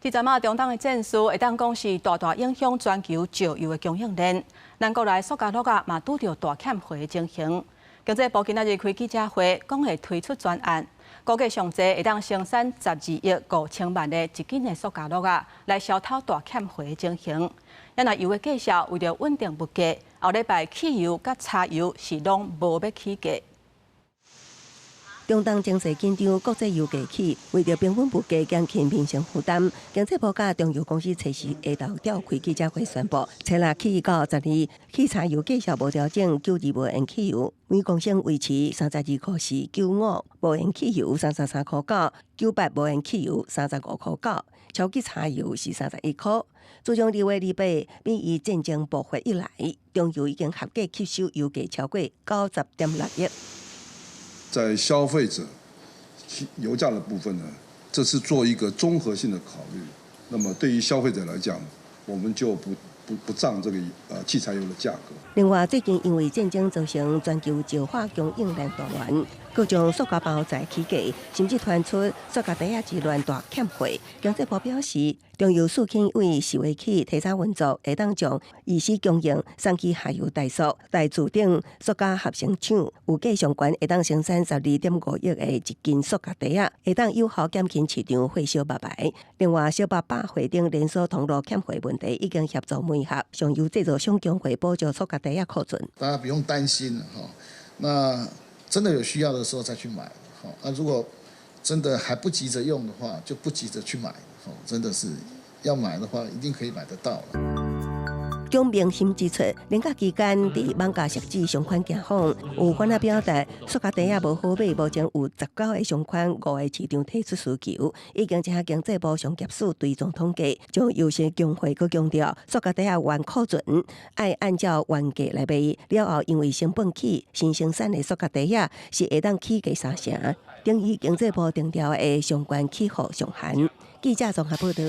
第十碼中東的戰事會當講是大大影響全球石油的供應鏈。咱國內塑膠鑰匙嘛拄着大欠貨的情形。經濟部今仔日開記者會，講會推出專案，估計上濟會當生產12億5千萬的一斤的塑膠鑰匙，來消透大欠貨的情形。也那油的價格為了穩定物價，後禮拜汽油甲柴油是攏無要起價。中東經濟緊張，國際油價起，為着平穩物價減輕民生負擔，經濟部甲中油公司初時下晝召開記者會宣布，初六起到12，汽柴油價格無調整，92無鉛汽油每公升維持32塊4 ，95無鉛汽油33塊9，98無鉛汽油35塊9，超級柴油是31塊。自從2月28，美伊戰爭爆發以來，中油已經合計吸收油價超過90.6億。在消費者油價的部分呢，這是做一個綜合性的考慮。那麼對於消費者來講，我們就不漲這個汽柴油的價格。另外，最近因為戰爭造成全球石化供應鏈大亂，各種塑膠包材起價，甚至傳出塑膠袋之亂大欠貨。經濟部表示，中油四輕為4月起提早運作，會當將醫師供應送去下游大塑來自訂塑膠合成廠，有計上懸會當生產12.5億的一斤塑膠袋，會當有效減輕市場貨銷白牌。另外，小白百貨等連鎖通路欠貨問題已經協助媒合上游製造商協會補助塑膠袋庫存。大家不用擔心哈，那真的有需要的時候再去買。好，那如果真的還不急着用的話，就不急着去買。真的是要買的話，一定可以買得到了。蔣明鑫指出，連假期間佇艋舺設置商款行訪，有粉仔表達塑膠袋無好買，目前有19個商款5個市場提出需求，已經請經濟部商業署追蹤統計，將優先工會閣強調，塑膠袋原庫存愛按照原價來賣，了後因為成本起，新生產的塑膠袋是會當起價3成，等於經濟部定調的相關起貨上限。記者綜合報道。